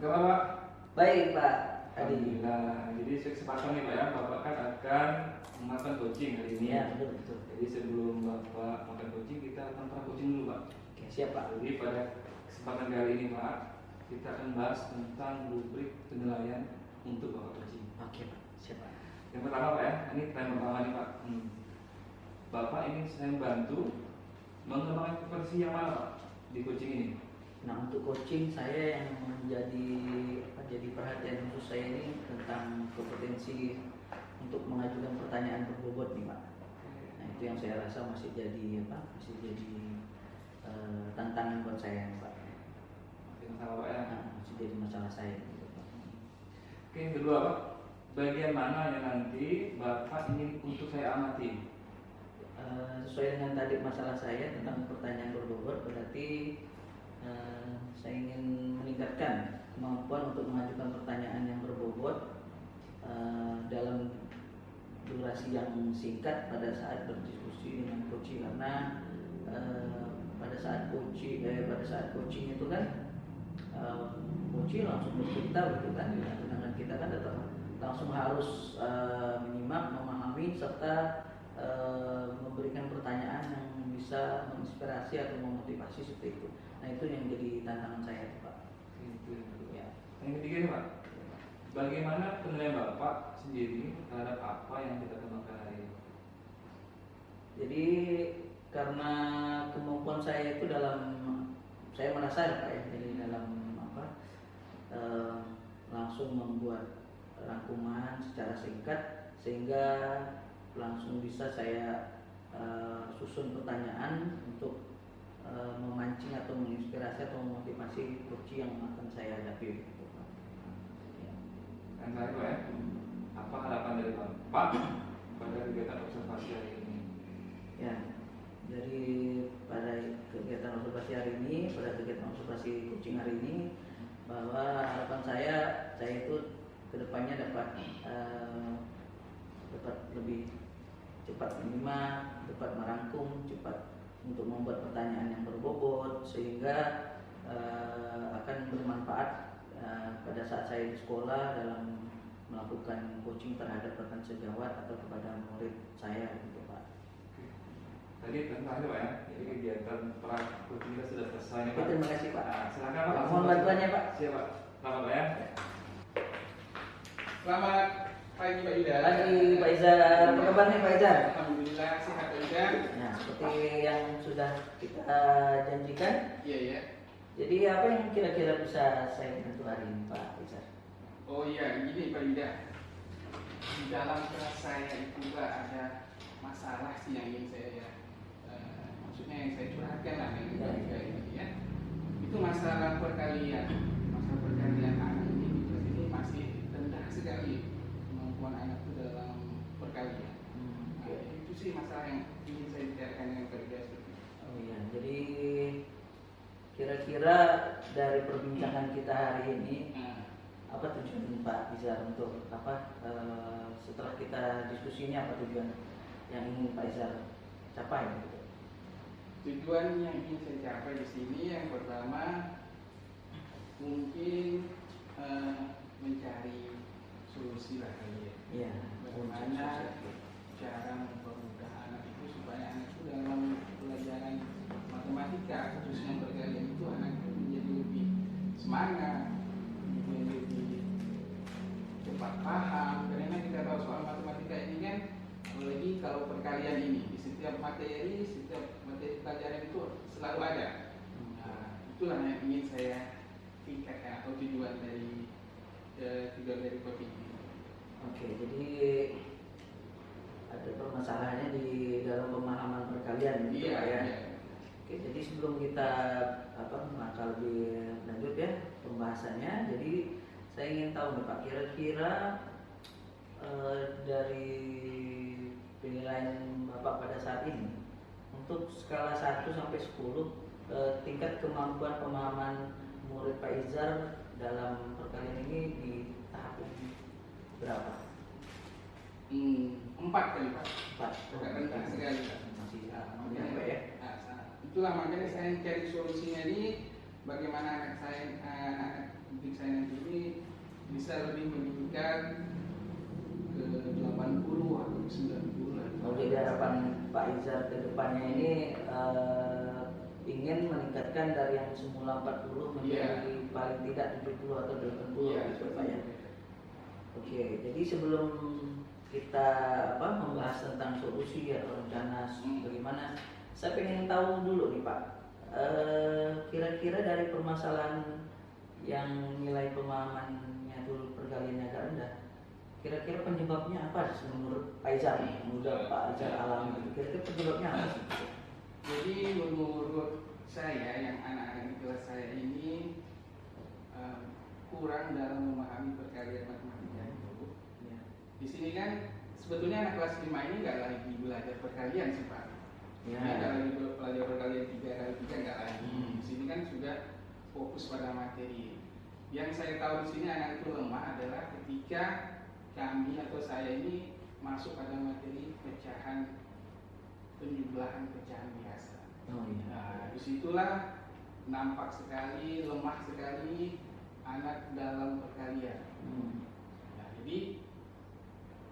Bagaimana Pak? Baik Pak Adi. Alhamdulillah. Jadi kesempatan nih Pak ya, Bapak kan akan melakukan coaching hari ini. Ya betul. Jadi sebelum Bapak makan coaching, kita akan pernah coaching dulu Pak. Oke, siap Pak. Jadi pada kesempatan kali ini Pak, kita akan bahas tentang rubrik penilaian untuk Bapak coaching. Oke Pak, siap Pak. Yang pertama Pak ya, ini pertanyaan pertama nih Pak. Bapak ingin saya bantu mengembangkan kompetensi yang mana Pak di coaching ini? Nah, untuk coaching saya yang jadi perhatian khusus saya ini tentang kompetensi untuk mengajukan pertanyaan berbobot nih Pak. Nah, itu yang saya rasa masih jadi tantangan buat saya nih, Pak. Masalah Pak ya. Nah, masih jadi masalah saya gitu, Pak. Oke, yang kedua Pak, bagian mana yang nanti Bapak ingin untuk saya amati? Sesuai dengan tadi masalah saya tentang pertanyaan berbobot, berarti saya ingin meningkatkan kemampuan untuk mengajukan pertanyaan yang berbobot dalam durasi yang singkat pada saat berdiskusi dengan coaching, karena pada saat coaching itu kan coaching langsung bercerita gitu kan, sedangkan kita kan tetap langsung harus menyimak, memahami serta memberikan pertanyaan yang bisa menginspirasi atau memotivasi seperti itu. Nah, itu yang jadi tantangan saya Pak. Itu Ya. yang ketiga nih Pak, bagaimana penilaian Bapak sendiri terhadap apa yang kita kembangkan hari ini? Jadi karena kemampuan saya itu saya merasa ya Pak ya, jadi dalam langsung membuat rangkuman secara singkat sehingga langsung bisa saya susun pertanyaan untuk memancing atau menginspirasi atau memotivasi coach yang akan saya hadapi gitu, Pak. Ya. Yang terakhir Pak ya, apa harapan dari Bapak pada kegiatan observasi hari ini? Ya, dari pada kegiatan observasi hari ini, pada kegiatan observasi coaching hari ini, bahwa harapan saya itu kedepannya dapat lebih cepat menyimak, cepat merangkum, cepat untuk membuat pertanyaan yang berbobot sehingga akan bermanfaat pada saat saya di sekolah dalam melakukan coaching terhadap rekan sejawat atau kepada murid saya gitu Pak. Tadi terakhir Pak ya, jadi kegiatan pra coaching kita sudah selesai nih Pak. Terima kasih Pak. Nah, silakan Pak. Mohon bantuannya Pak. Siap Pak. Selamat Pak ya. Selamat pagi Pak Ida. Pagi Pak Izar, apa kabar nih Pak Izar? Alhamdulillah sehat Pak Ida. Nah, seperti yang sudah kita janjikan, Iya ya. jadi apa yang kira-kira bisa saya bantu hari ini Pak Izar? Oh iya, gini Pak Ida. Di dalam kelas saya itu Pak ada masalah sih yang ingin saya maksudnya yang saya curhatkan lah dengan Pak Ida ini ya. Itu masalah perkalian. Masalah perkalian anak ini di kelas ini masih rendah sekali kemampuan anak itu dalam perkalian. Nah, itu sih masalah yang ingin saya bicarakan dengan Pak Ida seperti itu. Oh iya, jadi kira-kira dari perbincangan kita hari ini apa tujuan Pak Izar untuk setelah kita diskusi ini, apa tujuan yang ingin Pak Izar capai gitu? Tujuan yang ingin saya capai di sini yang pertama mungkin mencari solusi lah kali ya. Iya. Bagaimana cara mempermudah anak itu supaya anak itu dalam pelajaran matematika khususnya perkalian itu anak itu menjadi lebih semangat, menjadi lebih cepat paham. Karena kita tahu soal matematika ini kan, apalagi kalau perkalian ini di setiap materi pelajaran itu selalu ada. Nah, itulah yang ingin saya tingkatkan atau tujuan dari coaching ini. Oke, jadi ada permasalahannya di dalam pemahaman perkalian gitu Iya, Pak ya. iya. Oke, jadi sebelum kita melangkah lebih lanjut ya pembahasannya, jadi saya ingin tahu nih Pak, kira-kira dari penilaian Bapak pada saat ini untuk skala 1 sampai 10 tingkat kemampuan pemahaman murid Pak Izar dalam perkalian ini di tahap berapa? 4 kali Pak. 4. Agak rendah sekali Pak. Masih Nah, nyampe ya. itulah makanya saya cari solusinya ini bagaimana anak didik saya nanti ini bisa lebih menunjukkan ke 80 atau ke 90 lah. Oh, jadi harapan Pak Izar ke depannya ini ingin meningkatkan dari yang semula 40 menjadi paling tidak 70 atau 80 gitu Pak ya. Oke, jadi sebelum kita membahas tentang solusi atau rencana bagaimana, saya pengen tahu dulu nih Pak, kira-kira dari permasalahan yang nilai pemahamannya dulu pergaliannya agak rendah, kira-kira penyebabnya apa sih menurut Pak Izar nih, menurut Pak Izar alami gitu, kira-kira penyebabnya apa sih? Jadi menurut saya yang anak-anak di kelas saya ini kurang dalam memahami perkalian matematika itu. Ya. Di sini kan sebetulnya anak kelas 5 ini nggak lagi belajar perkalian sih Pak. Ya. Ini nggak lagi belajar perkalian 3 kali 3 nggak lagi. Di sini kan sudah fokus pada materi. Yang saya tahu di sini anak itu lemah adalah ketika kami atau saya ini masuk pada materi pecahan penjumlahan pecahan biasa. Oh iya. Nah, disitulah nampak sekali lemah sekali anak dalam perkalian. Nah, jadi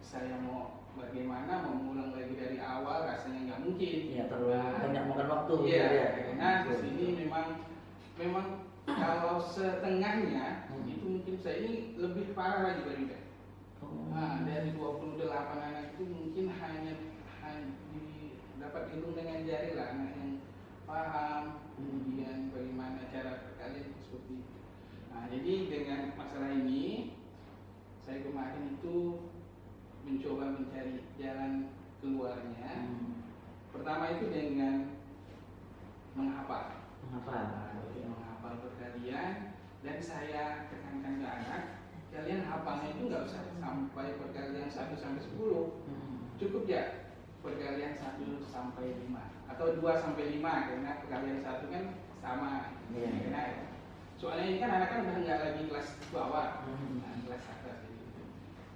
saya mau bagaimana mengulang lagi dari awal rasanya nggak mungkin. Iya, terlalu banyak makan waktu. Iya, gitu ya. karena di sini memang kalau setengahnya itu mungkin saya ini lebih parah lagi Pak Yuda. Nah, dari 28 anak itu mungkin hanya dapat hitung dengan jari lah anak yang paham kemudian bagaimana cara perkalian seperti itu. Nah, jadi dengan masalah ini saya kemarin itu mencoba mencari jalan keluarnya. Pertama itu dengan menghafal. Menghafal perkalian, dan saya tekankan ke anak, kalian hafalnya itu nggak usah sampai perkalian 1 sampai 10. Cukup ya perkalian 1 sampai 5 atau 2 sampai 5 karena perkalian 1 kan sama. Karena soalnya ini kan anak kan udah nggak lagi kelas bawah, kelas atas.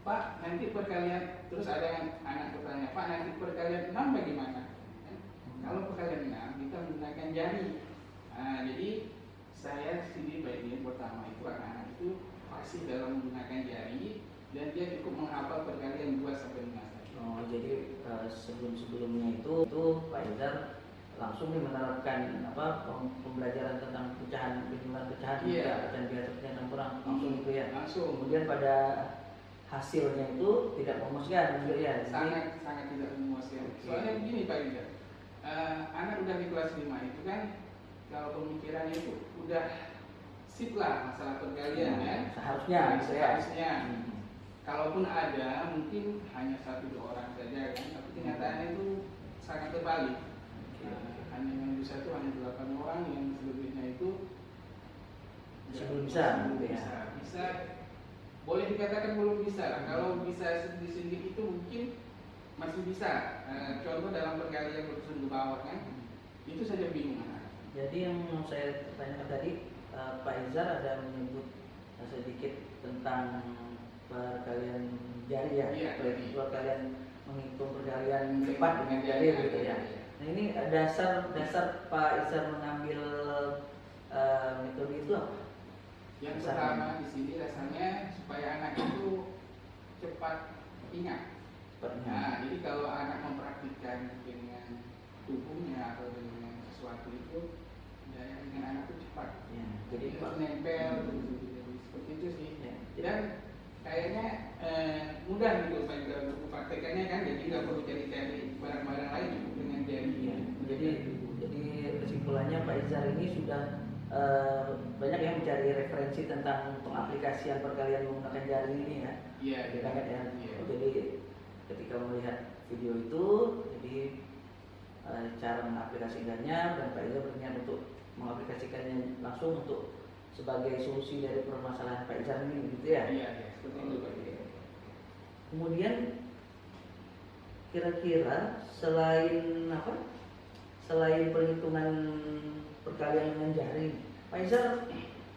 Pak, nanti perkalian, terus ada anak bertanya, Pak, nanti perkalian 6 bagaimana? Kalau perkalian 6 kita menggunakan jari. Nah, jadi saya sendiri baiknya pertama itu anak-anak itu pasti dalam menggunakan jari dan dia cukup menghafal perkalian 2 sampai 5 saja. Oh, jadi sebelum-sebelumnya itu Pak Izar langsung menerapkan pembelajaran tentang penjumlahan pecahan, pecahan biasa, pecahan campuran, langsung itu ya. Langsung. Kemudian pada hasilnya itu tidak memuaskan juga ya. Sangat tidak memuaskan. Soalnya begini Pak Yuda, anak udah di kelas 5 itu kan kalau pemikirannya itu udah sip lah masalah perkalian kan. Seharusnya. Kalaupun ada mungkin hanya 1-2 orang saja kan, tapi kenyataannya itu sangat terbalik. Hanya yang bisa itu hanya 8 orang, yang selebihnya itu belum bisa. Bisa boleh dikatakan belum bisa lah. Kalau bisa sendiri itu mungkin masih bisa. Contoh dalam perkalian berusun ke bawah kan, itu saja bingung. Jadi yang mau saya tanyakan tadi, Pak Izar ada menyebut sedikit tentang perkalian jari ya, perkalian menghitung perkalian cepat dengan jari gitu ya. Nah ini dasar Pak Izar mengambil metode itu apa? Yang pertama di sini rasanya supaya anak itu cepat ingat. Nah, jadi kalau anak mempraktikkan dengan tubuhnya atau dengan sesuatu itu, daya ingat anak itu cepat. Ya, jadi nempel jadi seperti itu sih. Ya, dan kayaknya mudah gitu untuk praktekannya kan, jadi nggak perlu cari-cari barang-barang lain, cukup dengan jari. Ya, jadi kesimpulannya Pak Izar ini sudah banyak yang mencari referensi tentang pengaplikasian perkalian menggunakan jari ini ya. Iya. Jadi ketika melihat video itu, jadi cara mengaplikasikannya, dan Pak Izar berniat untuk mengaplikasikannya langsung untuk sebagai solusi dari permasalahan Pak Izar ini, gitu ya? Iya, seperti itu Pak. Kemudian kira-kira selain perhitungan perkalian dengan jari, Pak Izar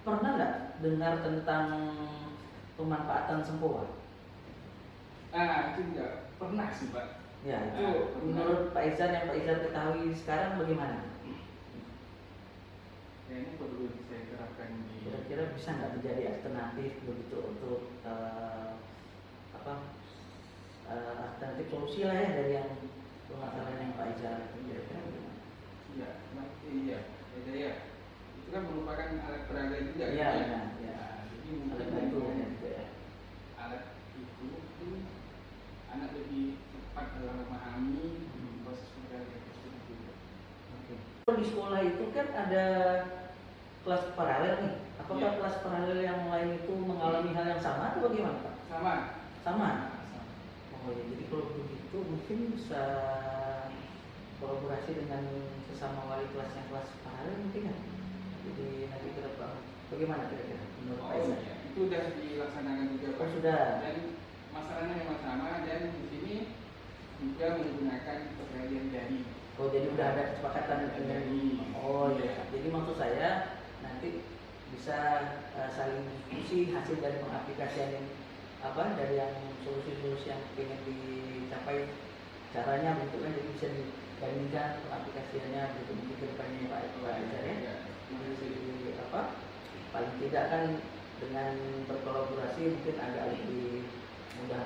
pernah nggak dengar tentang pemanfaatan sempoa? Itu enggak pernah sih Pak. Ya, itu menurut Pak Izar, yang Pak Izar ketahui sekarang bagaimana? Kayaknya perlu saya diterapkan di. Kira-kira bisa nggak menjadi alternatif begitu untuk alternatif solusi lah ya dari yang permasalahan yang Pak Izar kira-kira gimana? Iya, iya, beda ya. Itu kan merupakan alat peraga juga. Iya, kan? nah, ya. Jadi mungkin Alat bantu ya juga ya. alat itu mungkin anak lebih cepat dalam memahami proses peraga tersebut juga. Oke. Di sekolah itu kan ada kelas paralel nih. Apakah Iya. kelas paralel yang lain itu mengalami hal yang sama atau bagaimana Pak? Sama. Sama. Oh ya, jadi kalau begitu mungkin bisa kolaborasi dengan sesama wali kelas yang kelas paralel mungkin ya. Jadi nanti ke depan bagaimana kira-kira menurut Pak Oh Izar? iya, itu sudah dilaksanakan juga Pak. Oh sudah. Dan masalahnya memang sama dan di sini juga menggunakan peralihan jari. Oh jadi udah ada kesepakatan dengan. Jari. Oh iya. Jadi maksud saya nanti bisa saling diskusi hasil dari pengaplikasian yang dari yang solusi-solusi yang ingin dicapai, caranya bentuknya jadi bisa dibandingkan pengaplikasiannya gitu mungkin ke depannya Pak Izar ya. Jadi paling tidak kan dengan berkolaborasi mungkin agak lebih mudah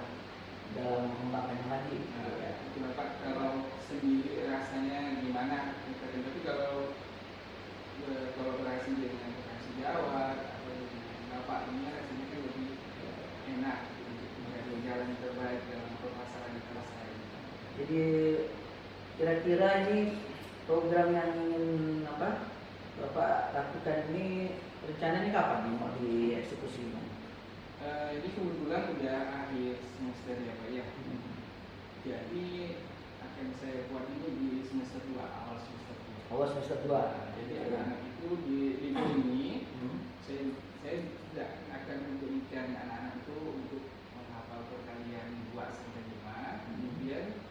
dalam mengembangkannya lagi. Nah, itu Bapak kalau sendiri rasanya gimana? Tapi kalau kolaborasi dengan Bekasi Jawa atau dengan Bapak ini rasanya kan lebih enak untuk mengambil jalan terbaik dalam permasalahan kelas saya. Jadi kira-kira ini program yang ingin Bapak lakukan ini rencananya kapan nih mau dieksekusi? Ini kebetulan udah akhir semester ya Pak ya. Jadi akan saya buat ini di semester 2, awal semester 2. Awal semester 2. Jadi anak-anak itu di libur ini saya tidak akan memberikan anak-anak itu untuk menghafal perkalian 2 sampai 5. Kemudian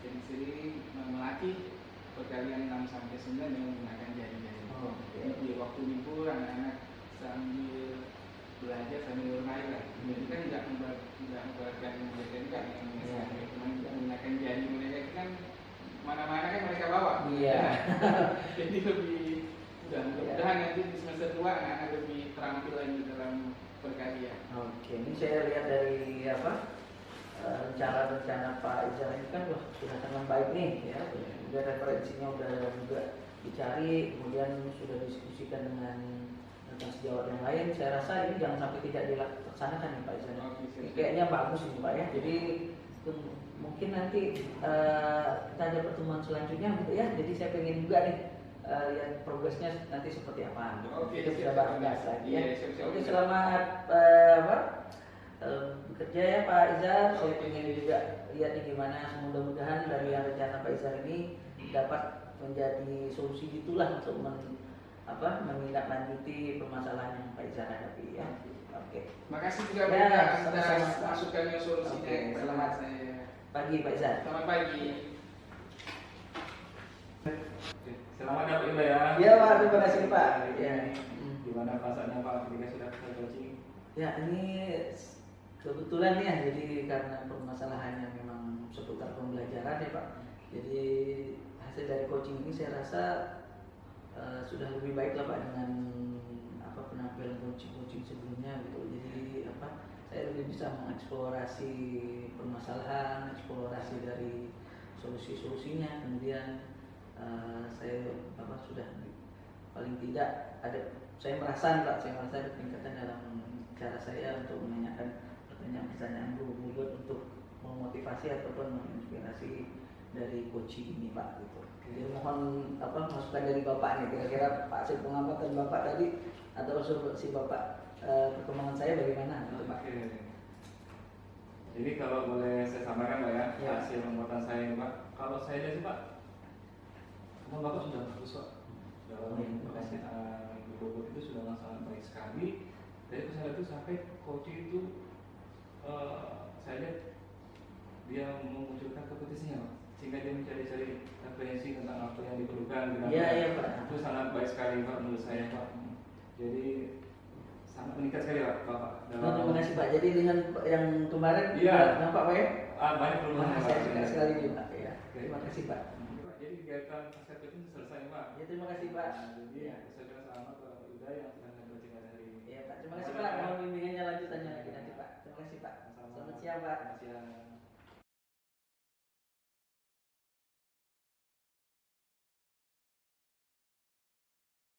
sering-sering melatih perkalian 6 sampai 9 dengan menggunakan jari-jari. Jadi di waktu libur anak-anak sambil belajar sambil bermain lah. Jadi kan tidak memberatkan mereka juga dengan mengesahkan, cuma tidak menggunakan jari mereka itu kan mana-mana kan mereka bawa. Iya. Jadi lebih mudah-mudahan nanti di semester 2 anak-anak lebih terampil lagi dalam perkalian. Oke, ini saya lihat dari rencana Pak Izar ini kan sudah sangat baik nih ya. Udah referensinya udah juga dicari, kemudian sudah diskusikan dengan sejawat yang lain. Saya rasa ini jangan sampai tidak dilaksanakan nih Pak Izar. Ini kayaknya bagus ini Pak ya. Jadi mungkin nanti kita ada pertemuan selanjutnya gitu ya. Jadi saya pengen juga nih lihat progresnya nanti seperti apa. Oke, kita bisa bahas lagi ya. Siap. Oke, selamat bekerja ya Pak Izar. Saya pengen juga lihat nih gimana. Mudah-mudahan dari yang rencana Pak Izar ini dapat menjadi solusi gitulah untuk menindaklanjuti permasalahan yang Pak Izar hadapi ya. Oke. Makasih juga Ya, Pak atas sama-sama. masukannya solusinya. Oke, selamat saya. pagi Pak Izar. Selamat pagi. Selamat ya Pak Iba ya. Iya Pak, terima kasih Pak. Ya. Gimana perasaannya Pak ketika sudah selesai coaching? Ya ini kebetulan ya, jadi karena permasalahannya memang seputar pembelajaran ya Pak. Jadi hasil dari coaching ini saya rasa sudah lebih baik lah Pak dengan penampilan coaching sebelumnya gitu. Jadi saya lebih bisa mengeksplorasi permasalahan, eksplorasi dari solusi-solusinya. Kemudian saya sudah paling tidak saya merasa ada peningkatan dalam cara saya untuk menanyakan pertanyaan-pertanyaan guru-guru untuk memotivasi ataupun menginspirasi dari coaching ini Pak gitu. Jadi mohon masukan dari Bapak nih, kira-kira Pak hasil pengamatan Bapak tadi atau observasi Bapak perkembangan saya bagaimana gitu Pak? Oke. Jadi kalau boleh saya sampaikan Pak ya, hasil pengamatan saya ini Pak. Kalau saya lihat sih Pak, memang Bapak sudah bagus Pak. Dalam guru itu sudah sangat baik sekali. Dari saya itu sampai coaching itu saya lihat dia memunculkan kompetisinya Pak. Sehingga dia mencari-cari referensi tentang apa yang diperlukan. Iya Pak. Itu sangat baik sekali Pak menurut saya Pak. Jadi sangat meningkat sekali Bapak. Terima kasih Pak. Jadi dengan yang kemarin nampak Pak ya? Banyak perubahan. Saya suka sekali nih Pak ya. Terima kasih Pak. Jadi kegiatan pasca itu selesai Pak. Ya terima kasih Pak. Jadi saya